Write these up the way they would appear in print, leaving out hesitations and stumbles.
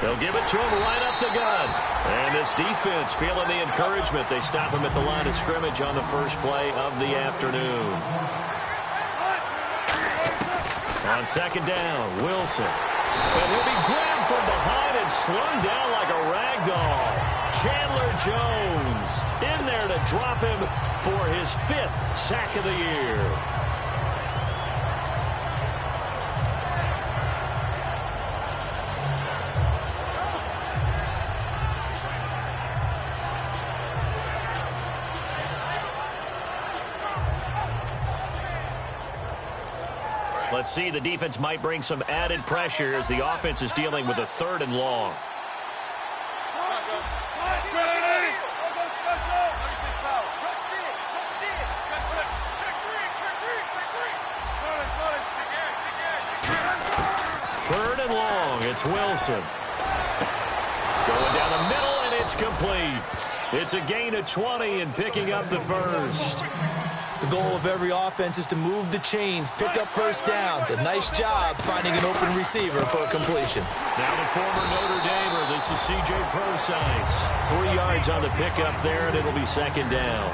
They'll give it to him right up the gut. And this defense feeling the encouragement. They stop him at the line of scrimmage on the first play of the afternoon. On second down, Wilson. And he'll be grabbed from behind and slung down like a rag doll. Chandler Jones in there to drop him for his 5th sack of the year. Let's see, the defense might bring some added pressure as the offense is dealing with a 3rd and long. Third and long, it's Wilson. Going down the middle, and it's complete. It's a gain of 20 and picking up the first. The goal of every offense is to move the chains, pick up first downs. A nice job finding an open receiver for a completion. Now the former Notre Damer, this is C.J. Prosise. 3 yards on the pickup there, and it'll be second down.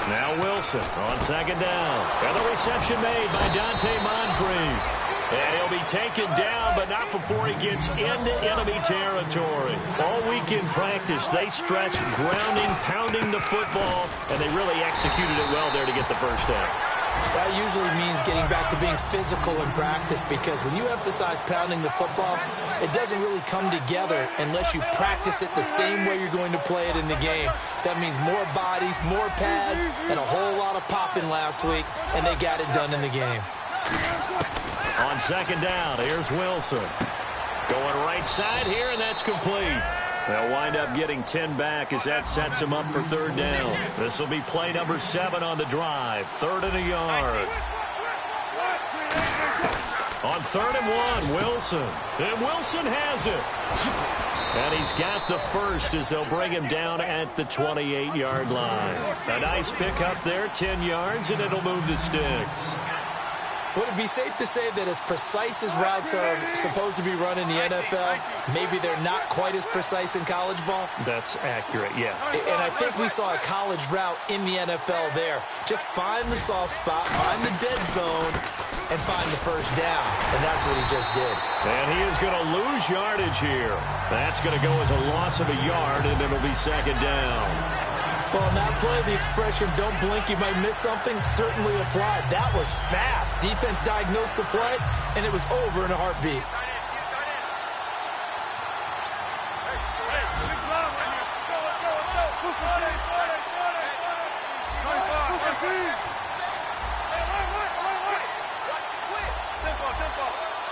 Now Wilson on second down. And the reception made by Dante Moncrief. And he'll be taken down, but not before he gets into enemy territory. All week in practice, they stressed grounding, pounding the football, and they really executed it well there to get the first down. That usually means getting back to being physical in practice, because when you emphasize pounding the football, it doesn't really come together unless you practice it the same way you're going to play it in the game. That means more bodies, more pads, and a whole lot of popping last week, and they got it done in the game. On second down, here's Wilson. Going right side here, and that's complete. They'll wind up getting 10 back as that sets him up for 3rd down. This will be play number 7 on the drive. 3rd and a yard. On 3rd and 1, Wilson. And Wilson has it. And he's got the first as they'll bring him down at the 28-yard line. A nice pickup there, 10 yards, and it'll move the sticks. Would it be safe to say that as precise as routes are supposed to be run in the NFL, maybe they're not quite as precise in college ball? That's accurate, yeah. And I think we saw a college route in the NFL there. Just find the soft spot, find the dead zone, and find the first down. And that's what he just did. And he is going to lose yardage here. That's going to go as a loss of a yard, and it'll be second down. Well, in that play, the expression, don't blink, you might miss something, certainly applied. That was fast. Defense diagnosed the play, and it was over in a heartbeat.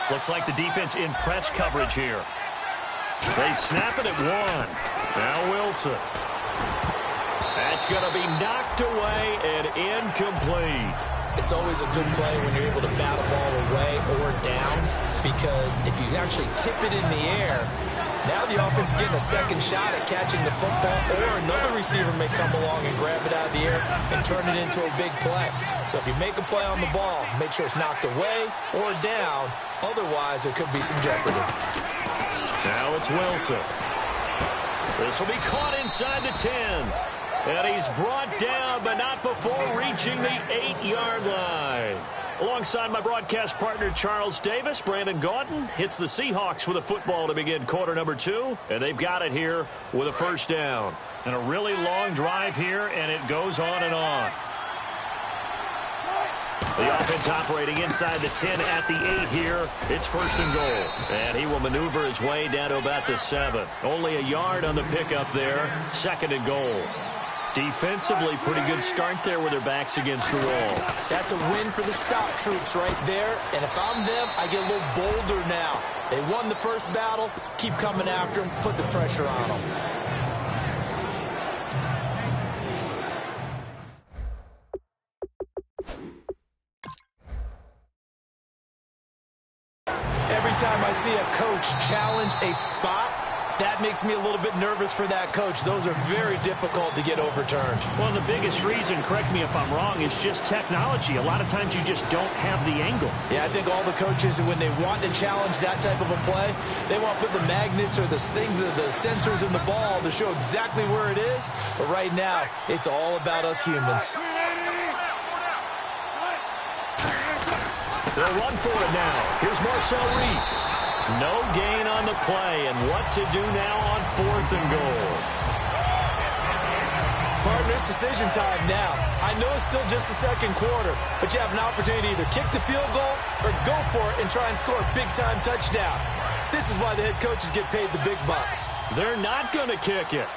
Looks like the defense in press coverage here. They snap it at 1. Now Wilson. That's going to be knocked away and incomplete. It's always a good play when you're able to bat a ball away or down, because if you actually tip it in the air, now the offense is getting a second shot at catching the football, or another receiver may come along and grab it out of the air and turn it into a big play. So if you make a play on the ball, make sure it's knocked away or down. Otherwise, there could be some jeopardy. Now it's Wilson. This will be caught inside the 10. And he's brought down, but not before reaching the 8-yard line. Alongside my broadcast partner, Charles Davis, Brandon Gaudin hits the Seahawks with a football to begin quarter number 2. And they've got it here with a first down. And a really long drive here, and it goes on and on. The offense operating inside the 10 at the 8 here. It's 1st and goal. And he will maneuver his way down to about the 7. Only a yard on the pickup there. 2nd and goal. Defensively, pretty good start there with their backs against the wall. That's a win for the stop troops right there. And if I'm them, I get a little bolder now. They won the first battle. Keep coming after them. Put the pressure on them. Every time I see a coach challenge a spot, That makes me a little bit nervous for that coach. Those are very difficult to get overturned. Well, the biggest reason, correct me if I'm wrong, is just technology. A lot of times you just don't have the angle. Yeah, I think all the coaches, when they want to challenge that type of a play, they want to put the magnets or the things, the sensors in the ball to show exactly where it is. But right now, it's all about us humans. They'll run for it now. Here's Marcel Reese. No gain on the play, and what to do now on 4th and goal. Partner, it's decision time now. I know it's still just the second quarter, but you have an opportunity to either kick the field goal or go for it and try and score a big-time touchdown. This is why the head coaches get paid the big bucks. They're not going to kick it.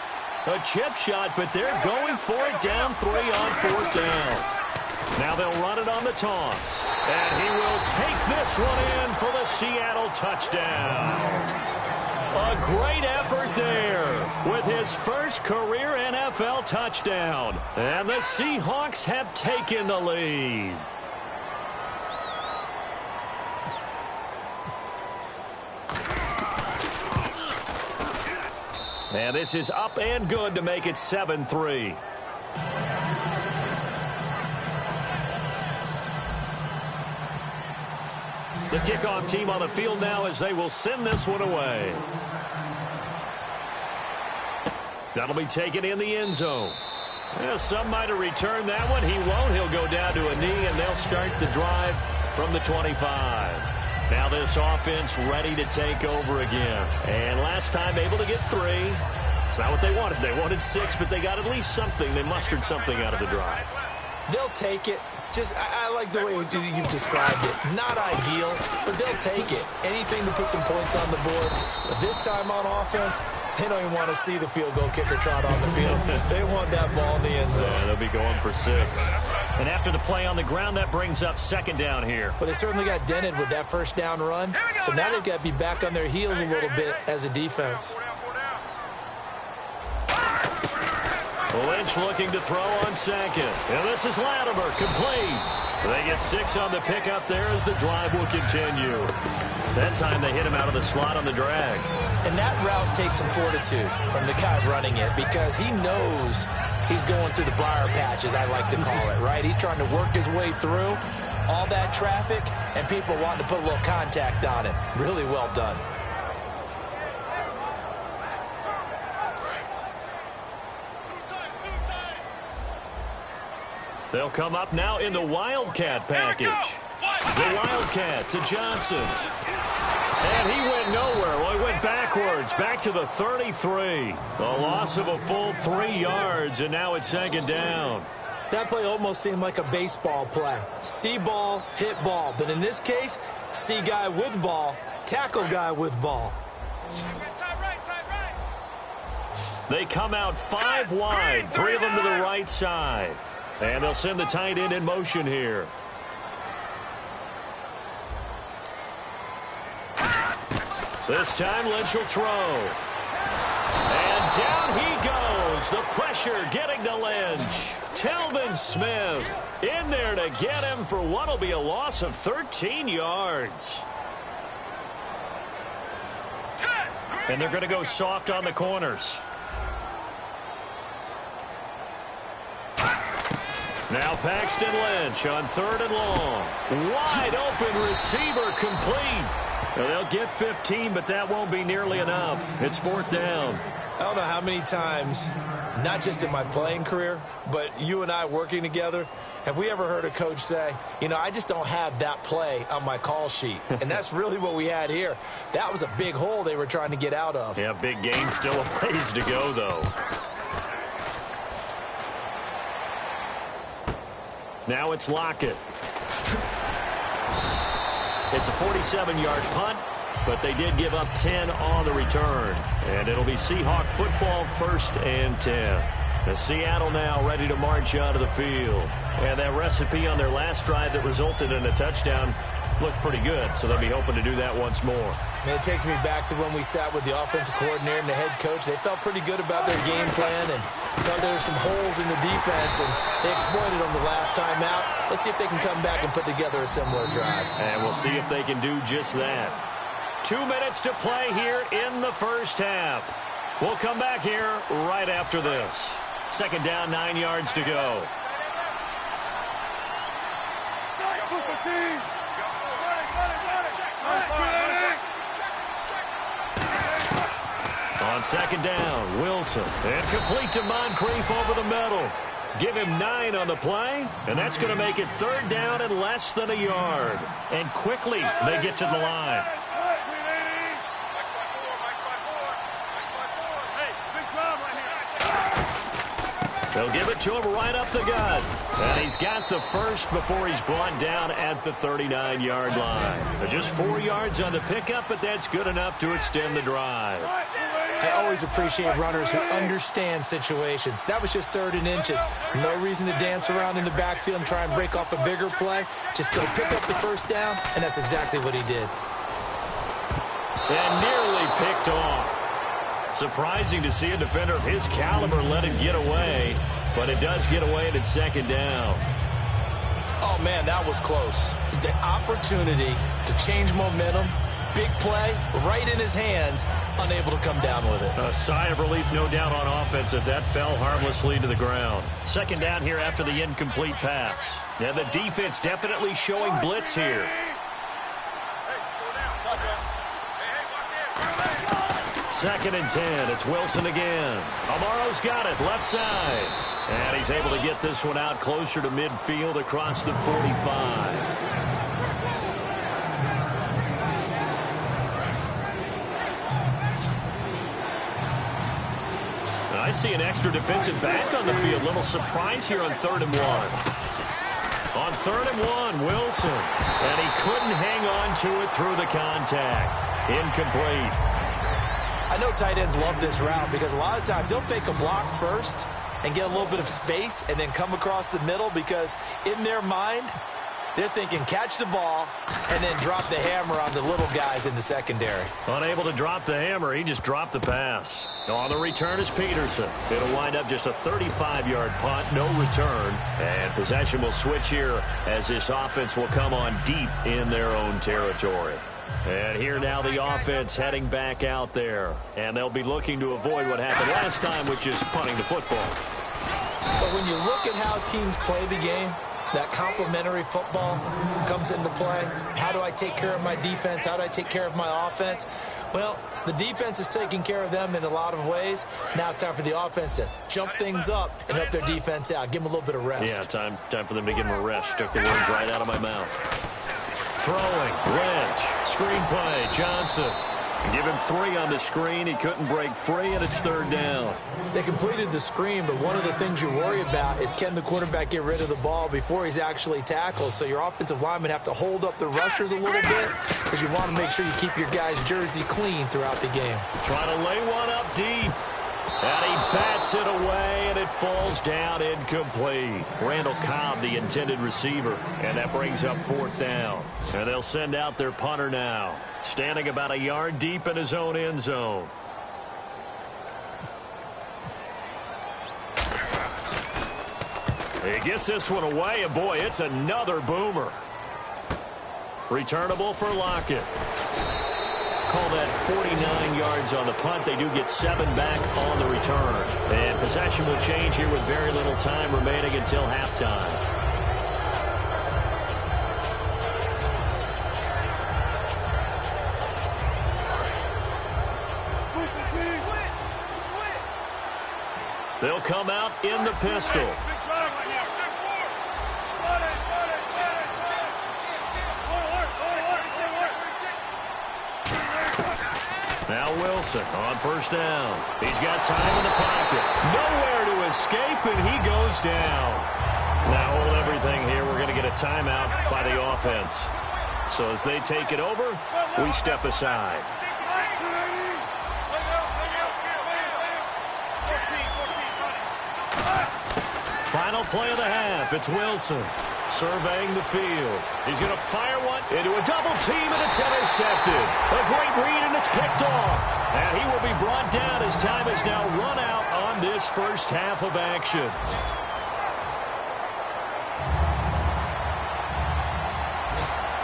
A chip shot, but they're going for it down 3 on 4th down. Now they'll run it on the toss. And he will take this one in for the Seattle touchdown. A great effort there with his first career NFL touchdown. And the Seahawks have taken the lead. And this is up and good to make it 7-3. The kickoff team on the field now as they will send this one away. That'll be taken in the end zone. Yeah, some might have returned that one. He won't. He'll go down to a knee, and they'll start the drive from the 25. Now this offense ready to take over again. And last time able to get 3. It's not what they wanted. They wanted 6, but they got at least something. They mustered something out of the drive. They'll take it. I like the way you've described it. Not ideal, but they'll take it. Anything to put some points on the board. But this time on offense, they don't even want to see the field goal kicker trot on the field. They want that ball in the end zone. Yeah, they'll be going for 6. And after the play on the ground, that brings up 2nd down here. Well, they certainly got dented with that first down run. So now they've got to be back on their heels a little bit as a defense. Lynch looking to throw on 2nd. And this is Latimer, complete. They get 6 on the pickup there as the drive will continue. That time they hit him out of the slot on the drag. And that route takes some fortitude from the guy running it because he knows he's going through the briar patch, as I like to call it, right? He's trying to work his way through all that traffic and people wanting to put a little contact on him. Really well done. They'll come up now in the Wildcat package. The Wildcat to Johnson. And he went nowhere. Well, he went backwards, back to the 33. A loss of a full 3 yards, and now it's 2nd down. That play almost seemed like a baseball play. See ball, hit ball. But in this case, see guy with ball, tackle guy with ball. They come out 5 wide, 3 of them to the right side. And they'll send the tight end in motion here. This time Lynch will throw. And down he goes. The pressure getting to Lynch. Telvin Smith in there to get him for what will be a loss of 13 yards. And they're going to go soft on the corners. Now Paxton Lynch on 3rd and long. Wide open receiver complete. Now they'll get 15, but that won't be nearly enough. It's 4th down. I don't know how many times, not just in my playing career, but you and I working together, have we ever heard a coach say, you know, I just don't have that play on my call sheet. And that's really what we had here. That was a big hole they were trying to get out of. Yeah, big gain, still a ways to go, though. Now it's Lockett. It's a 47-yard punt, but they did give up 10 on the return. And it'll be Seahawk football, 1st and 10. The Seattle now ready to march out of the field. And that recipe on their last drive that resulted in a touchdown looked pretty good, so they'll be hoping to do that once more. Man, it takes me back to when we sat with the offensive coordinator and the head coach. They felt pretty good about their game plan and felt there were some holes in the defense, and they exploited them the last time out. Let's see if they can come back and put together a similar drive. And we'll see if they can do just that. 2 minutes to play here in the first half. We'll come back here right after this. Second down, 9 yards to go. On second down, Wilson. And complete to Moncrief over the middle. Give him 9 on the play, and that's going to make it third down and less than a yard. And quickly, they get to the line. They'll give it to him right up the gut. And he's got the first before he's brought down at the 39-yard line. Just 4 yards on the pickup, but that's good enough to extend the drive. I always appreciate runners who understand situations. That was just 3rd and inches. No reason to dance around in the backfield and try and break off a bigger play. Just go pick up the first down, and that's exactly what he did. And nearly picked off. Surprising to see a defender of his caliber let it get away, but it does get away and it's second down. Oh, man, that was close. The opportunity to change momentum, big play, right in his hands, unable to come down with it. A sigh of relief, no doubt, on offense if that fell harmlessly to the ground. Second down here after the incomplete pass. Yeah, the defense definitely showing blitz here. Second and 10. It's Wilson again. Amaro's got it, left side. And he's able to get this one out closer to midfield across the 45. I see an extra defensive back on the field. Little surprise here on 3rd and 1. On 3rd and 1, Wilson. And he couldn't hang on to it through the contact. Incomplete. I know tight ends love this route because a lot of times they'll fake a block first and get a little bit of space and then come across the middle because in their mind, they're thinking catch the ball and then drop the hammer on the little guys in the secondary. Unable to drop the hammer, he just dropped the pass. On the return is Peterson. It'll wind up just a 35-yard punt, no return. And possession will switch here as this offense will come on deep in their own territory. And here now the offense heading back out there. And they'll be looking to avoid what happened last time, which is punting the football. But when you look at how teams play the game, that complementary football comes into play. How do I take care of my defense? How do I take care of my offense? Well, the defense is taking care of them in a lot of ways. Now it's time for the offense to jump things up and help their defense out. Give them a little bit of rest. Yeah, time for them to give them a rest. Took the words right out of my mouth. Throwing, Lynch, screen play, Johnson. Give him 3 on the screen. He couldn't break free, and it's 3rd down. They completed the screen, but one of the things you worry about is can the quarterback get rid of the ball before he's actually tackled. So your offensive linemen have to hold up the rushers a little bit because you want to make sure you keep your guy's jersey clean throughout the game. Trying to lay one up deep. And he bats it away, and it falls down incomplete. Randall Cobb, the intended receiver, and that brings up 4th down. And they'll send out their punter now, standing about a yard deep in his own end zone. He gets this one away, and boy, it's another boomer. Returnable for Lockett. Call that 49 yards on the punt. They do get 7 back on the return. And possession will change here with very little time remaining until halftime. They'll come out in the pistol. Now Wilson on 1st down. He's got time in the pocket. Nowhere to escape, and he goes down. Now hold everything here. We're going to get a timeout by the offense. So as they take it over, we step aside. Final play of the half. It's Wilson surveying the field. He's going to fire one into a double team, and it's intercepted. A great read, and it's picked off. And he will be brought down as time has now run out on this first half of action.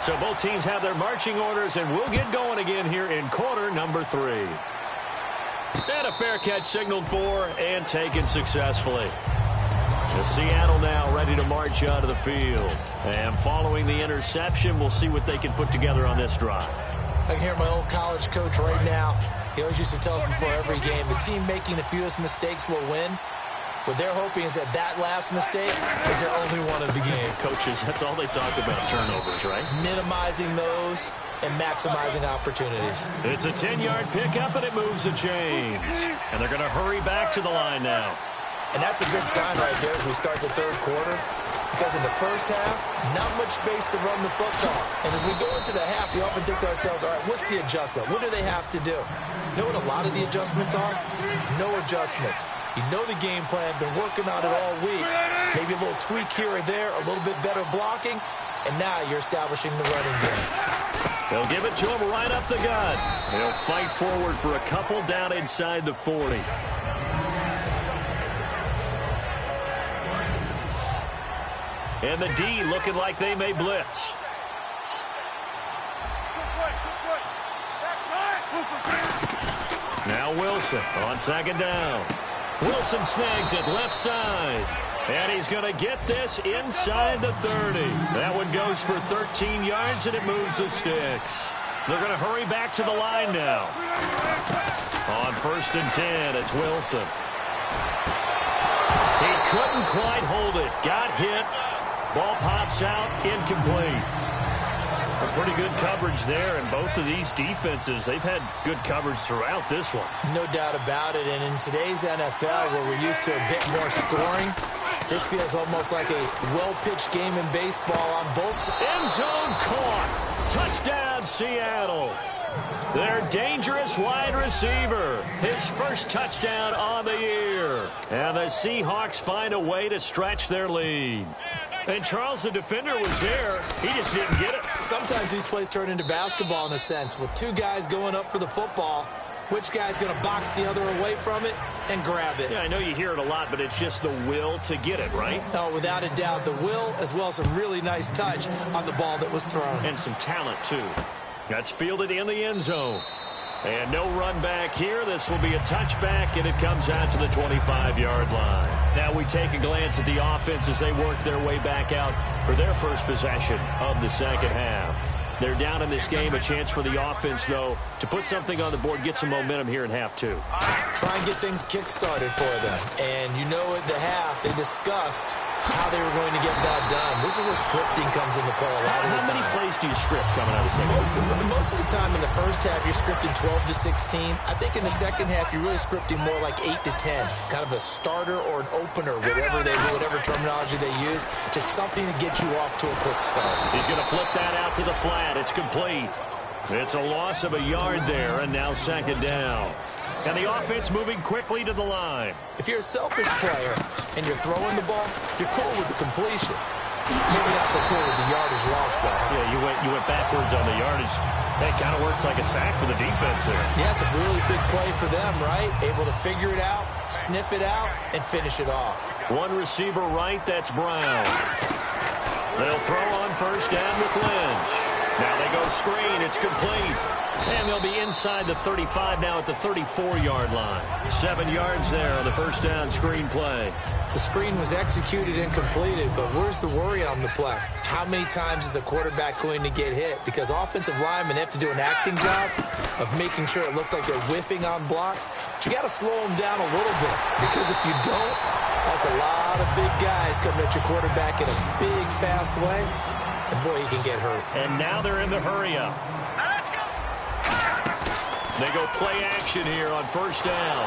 So both teams have their marching orders, and we'll get going again here in quarter number 3. And a fair catch signaled for and taken successfully. The Seattle now ready to march out of the field. And following the interception, we'll see what they can put together on this drive. I can hear my old college coach right now. He always used to tell us before every game, the team making the fewest mistakes will win. What they're hoping is that last mistake is their only one of the game. Coaches, that's all they talk about, turnovers, right? Minimizing those and maximizing opportunities. It's a 10-yard pickup, and it moves the chains. And they're going to hurry back to the line now. And that's a good sign right there as we start the third quarter. Because in the first half, not much space to run the football. And as we go into the half, we often think to ourselves, all right, what's the adjustment? What do they have to do? You know what a lot of the adjustments are? No adjustments. You know the game plan, been working on it all week. Maybe a little tweak here or there, a little bit better blocking, and now you're establishing the running game. They'll give it to him right up the gut. He'll fight forward for a couple down inside the 40. And the D looking like they may blitz. Now Wilson on second down. Wilson snags it left side. And he's going to get this inside the 30. That one goes for 13 yards, and it moves the sticks. They're going to hurry back to the line now. On 1st and 10, it's Wilson. He couldn't quite hold it. Got hit. Ball pops out, incomplete. A pretty good coverage there, and both of these defenses, they've had good coverage throughout this one. No doubt about it, and in today's NFL, where we're used to a bit more scoring, this feels almost like a well-pitched game in baseball on both sides. End zone caught. Touchdown, Seattle. Their dangerous wide receiver. His first touchdown on the year. And the Seahawks find a way to stretch their lead. And Charles, the defender, was there. He just didn't get it. Sometimes these plays turn into basketball in a sense, with two guys going up for the football. Which guy's going to box the other away from it and grab it? Yeah, I know you hear it a lot, but it's just the will to get it, right? No, without a doubt. The will, as well as some really nice touch on the ball that was thrown. And some talent, too. That's fielded in the end zone. And no run back here. This will be a touchback, and it comes out to the 25-yard line. Now we take a glance at the offense as they work their way back out for their first possession of the second half. They're down in this game. A chance for the offense, though, to put something on the board, get some momentum here in half 2. Try and get things kick-started for them. And you know at the half, they discussed how they were going to get that done. This is where scripting comes into play a lot of the time. How many plays do you script coming out of the second half? Most of the time in the first half, you're scripting 12 to 16. I think in the second half, you're really scripting more like 8 to 10. Kind of a starter or an opener, whatever terminology they use. Just something to get you off to a quick start. He's going to flip that out to the flat. It's complete. It's a loss of a yard there, and now second down. And the offense moving quickly to the line. If you're a selfish player and you're throwing the ball, you're cool with the completion. Maybe not so cool with the yardage loss, though. Yeah, you went backwards on the yardage. That kind of works like a sack for the defense there. Yeah, it's a really big play for them, right? Able to figure it out, sniff it out, and finish it off. One receiver right, that's Brown. They'll throw on first down with Lynch. Now they go screen. It's complete. And they'll be inside the 35 now at the 34-yard line. 7 yards there on the first down screen play. The screen was executed and completed, but where's the worry on the play? How many times is a quarterback going to get hit? Because offensive linemen have to do an acting job of making sure it looks like they're whiffing on blocks. But you got to slow them down a little bit, because if you don't, that's a lot of big guys coming at your quarterback in a big, fast way. And boy, he can get hurt. And now they're in the hurry-up. They go play action here on first down.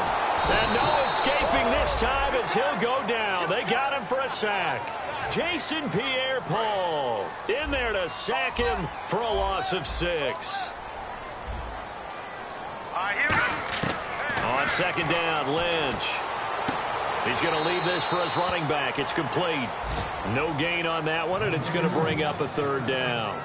And no escaping this time as he'll go down. They got him for a sack. Jason Pierre-Paul in there to sack him for a loss of 6. On second down, Lynch. He's going to leave this for his running back. It's complete. No gain on that one, and it's going to bring up a third down.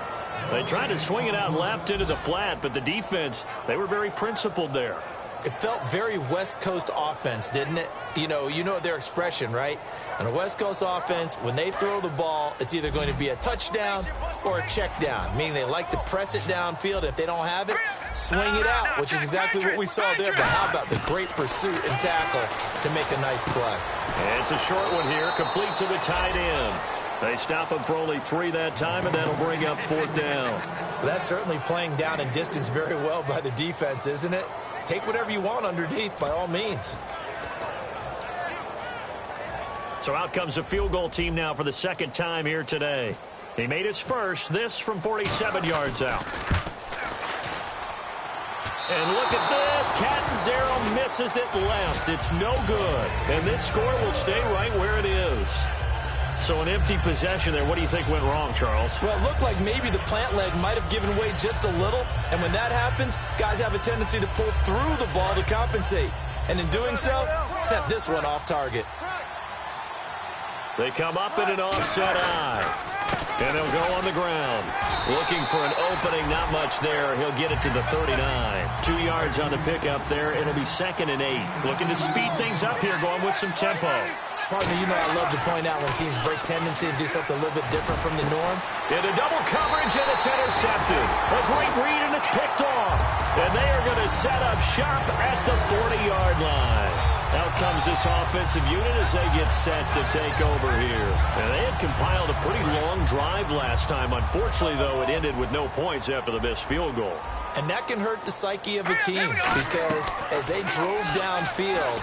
They tried to swing it out left into the flat, but the defense, they were very principled there. It felt very West Coast offense, didn't it? You know their expression, right? On a West Coast offense, when they throw the ball, it's either going to be a touchdown or a check down, meaning they like to press it downfield. If they don't have it, swing it out, which is exactly what we saw there. But how about the great pursuit and tackle to make a nice play? And it's a short one here, complete to the tight end. They stop him for only 3 that time, and that'll bring up 4th down. Well, that's certainly playing down and distance very well by the defense, isn't it? Take whatever you want underneath, by all means. So out comes the field goal team now for the 2nd time here today. He made his first, this from 47 yards out. And look at this. Catanzaro misses it left. It's no good. And this score will stay right where it is. So an empty possession there. What do you think went wrong, Charles? Well, it looked like maybe the plant leg might have given way just a little. And when that happens, guys have a tendency to pull through the ball to compensate. And in doing so, sent this one off target. They come up in an offset eye. And they'll go on the ground. Looking for an opening, not much there. He'll get it to the 39. 2 yards on the pickup there. It'll be 2nd and 8. Looking to speed things up here, going with some tempo. Partner, you know I love to point out when teams break tendency and do something a little bit different from the norm. Into double coverage, and it's intercepted. A great read, and it's picked off. And they are going to set up shop at the 40-yard line. Out comes this offensive unit as they get set to take over here. And they had compiled a pretty long drive last time. Unfortunately, though, it ended with no points after the missed field goal. And that can hurt the psyche of a team because as they drove downfield,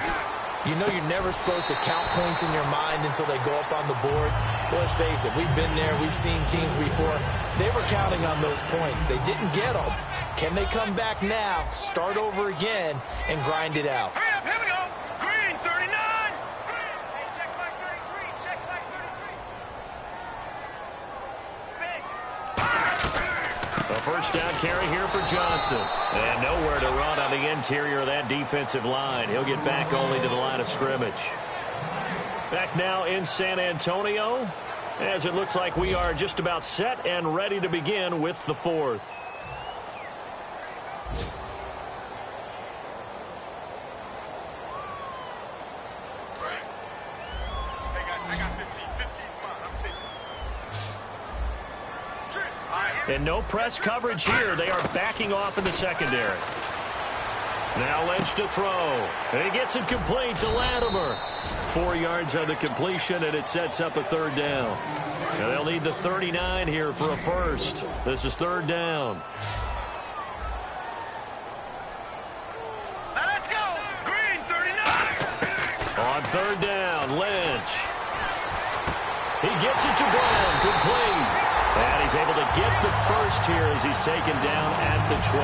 you know you're never supposed to count points in your mind until they go up on the board. Well, let's face it, we've been there. We've seen teams before. They were counting on those points. They didn't get them. Can they come back now, start over again, and grind it out? Hurry up, here we go. Green, 39. Check flag 33. Check flag 33. A first down carry here for Johnson. And nowhere to run on the interior of that defensive line. He'll get back only to the line of scrimmage. Back now in San Antonio, as it looks like we are just about set and ready to begin with the 4th. And no press coverage here. They are backing off in the secondary. Now Lynch to throw. And he gets it complete to Latimer. 4 yards on the completion, and it sets up a 3rd down. And they'll need the 39 here for a first. This is 3rd down. Now let's go. Green, 39. On 3rd down, Lynch. He gets it to Brown. Complete. And he's able to get the first here as he's taken down at the 25.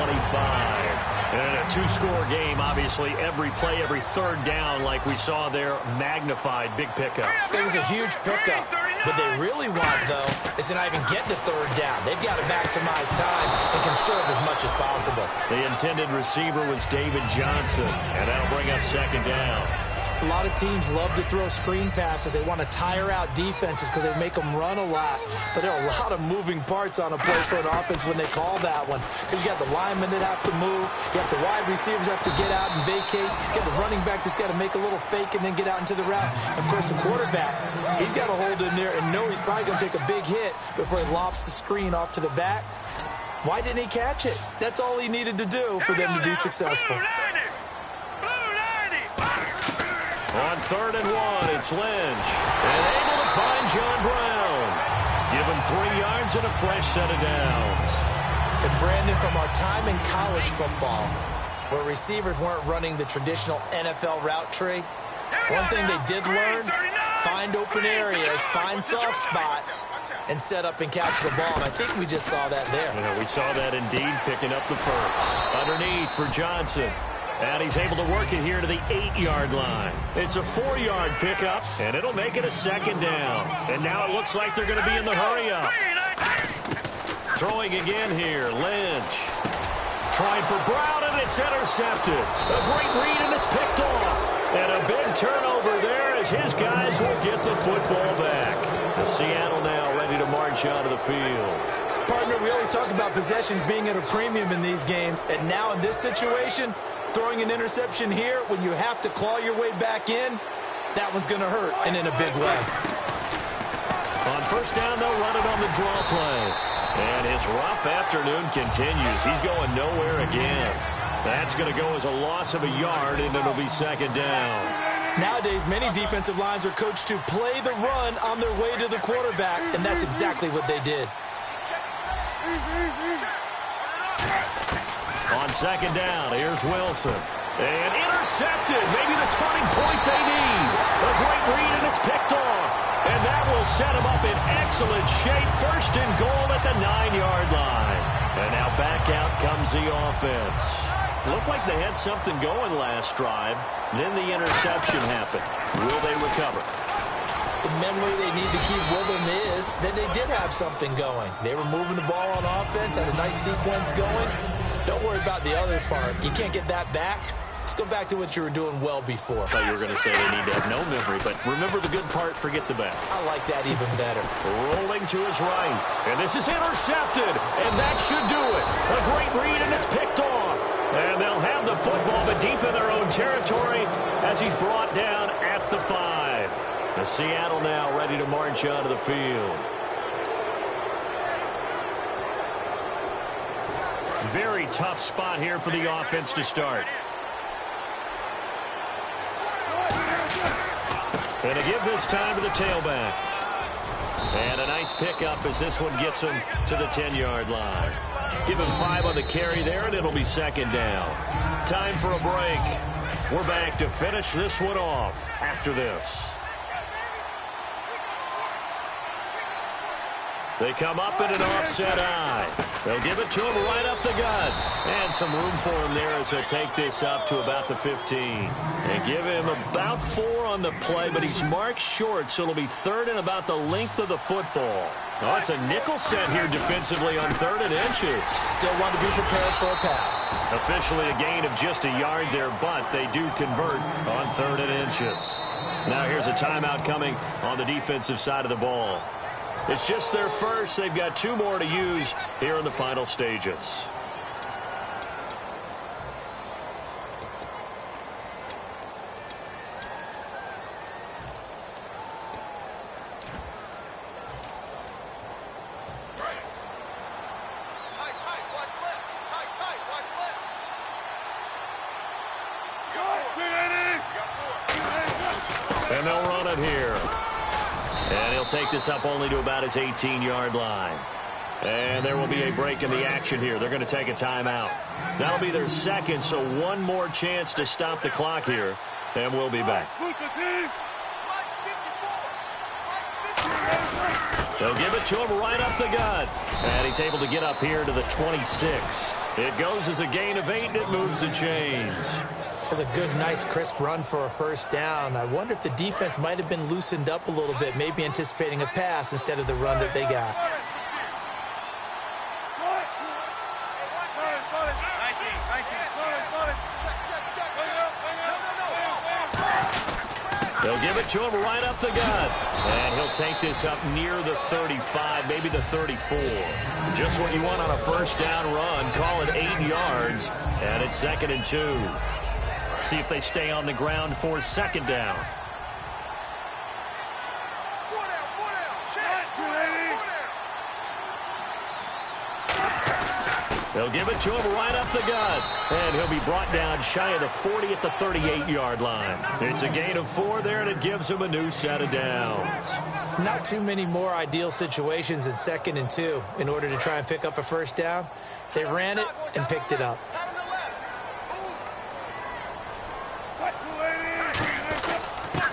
And a 2-score game, obviously, every play, every 3rd down, like we saw there, magnified, big pickup. It was a huge pickup. What they really want, though, is to not even get to 3rd down. They've got to maximize time and conserve as much as possible. The intended receiver was David Johnson, and that'll bring up 2nd down. A lot of teams love to throw screen passes. They want to tire out defenses because they make them run a lot. But there are a lot of moving parts on a play for an offense when they call that one. Because you got the linemen that have to move. You have the wide receivers that have to get out and vacate. You got the running back that's got to make a little fake and then get out into the route. And, of course, the quarterback, he's got to hold in there and know he's probably going to take a big hit before he lofts the screen off to the back. Why didn't he catch it? That's all he needed to do for them to be successful. On 3rd and 1, it's Lynch. And able to find John Brown. Give him 3 yards and a fresh set of downs. And Brandon, from our time in college football, where receivers weren't running the traditional NFL route tree, one thing they did learn, find open areas, find soft spots, and set up and catch the ball. And I think we just saw that there. Yeah, we saw that indeed, picking up the first. Underneath for Johnson. And he's able to work it here to the 8-yard line. It's a 4-yard pickup, and it'll make it a 2nd down. And now it looks like they're going to be in the hurry-up. Throwing again here, Lynch. Trying for Brown, and it's intercepted. A great read, and it's picked off. And a big turnover there as his guys will get the football back. The Seattle now ready to march out of the field. Partner, we always talk about possessions being at a premium in these games, and now in this situation, Throwing an interception here when you have to claw your way back in, that one's going to hurt, and in a big way. On first down, they'll run it on the draw play. And his rough afternoon continues. He's going nowhere again. That's going to go as a loss of a yard, and it'll be second down. Nowadays, many defensive lines are coached to play the run on their way to the quarterback, and that's exactly what they did. On second down, here's Wilson. And intercepted. Maybe the turning point they need. A great read, and it's picked off. And that will set him up in excellent shape. First and goal at the 9-yard line. And now back out comes the offense. Looked like they had something going last drive. Then the interception happened. Will they recover? The memory they need to keep with them is that they did have something going. They were moving the ball on offense, had a nice sequence going. Don't worry about the other part. You can't get that back. Let's go back to what you were doing well before. I thought you were going to say they need to have no memory, but remember the good part, forget the bad. I like that even better. Rolling to his right, and this is intercepted, and that should do it. A great read, and it's picked off. And they'll have the football, but deep in their own territory as he's brought down at the 5. The Seattle now ready to march onto the field. Very tough spot here for the offense to start. And to give this time to the tailback. And a nice pickup as this one gets him to the 10-yard line. Give him 5 on the carry there, and it'll be second down. Time for a break. We're back to finish this one off after this. They come up in an offset eye. They'll give it to him right up the gut. And some room for him there as they take this up to about the 15. And give him about 4 on the play, but he's marked short, so it'll be third and about the length of the football. Oh, it's a nickel set here defensively on 3rd and inches. Still want to be prepared for a pass. Officially a gain of just a yard there, but they do convert on 3rd and inches. Now here's a timeout coming on the defensive side of the ball. It's just their first. They've got 2 more to use here in the final stages. And they'll run it here. And he'll take this up only to about his 18-yard line. And there will be a break in the action here. They're going to take a timeout. That'll be their second, so one more chance to stop the clock here. And we'll be back. They'll give it to him right up the gut. And he's able to get up here to the 26. It goes as a gain of 8, and it moves the chains. That's a good, nice, crisp run for a first down. I wonder if the defense might have been loosened up a little bit, maybe anticipating a pass instead of the run that they got. They'll give it to him right up the gut. And he'll take this up near the 35, maybe the 34. Just what you want on a first down run. Call it 8 yards. And it's 2nd and 2. See if they stay on the ground for second down. They'll give it to him right up the gut. And he'll be brought down shy of the 40 at the 38-yard line. It's a gain of 4 there, and it gives him a new set of downs. Not too many more ideal situations in 2nd and 2 in order to try and pick up a first down. They ran it and picked it up.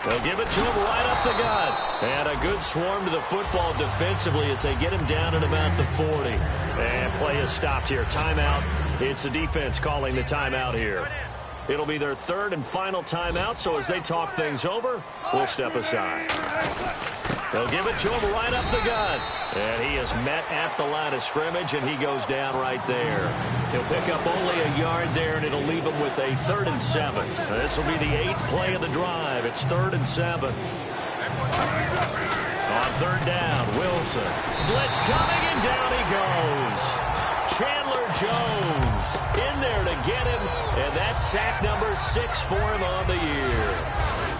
They'll give it to him right up the gut. And a good swarm to the football defensively as they get him down at about the 40. And play is stopped here. Timeout. It's the defense calling the timeout here. It'll be their 3rd and final timeout, so as they talk things over, we'll step aside. They'll give it to him right up the gut. And he is met at the line of scrimmage, and he goes down right there. He'll pick up only a yard there, and it'll leave him with a 3rd and 7. This will be the 8th play of the drive. It's 3rd and 7. On 3rd down, Wilson. Blitz coming, and down he goes. Chandler Jones in there to get him, and that's sack number 6 for him on the year.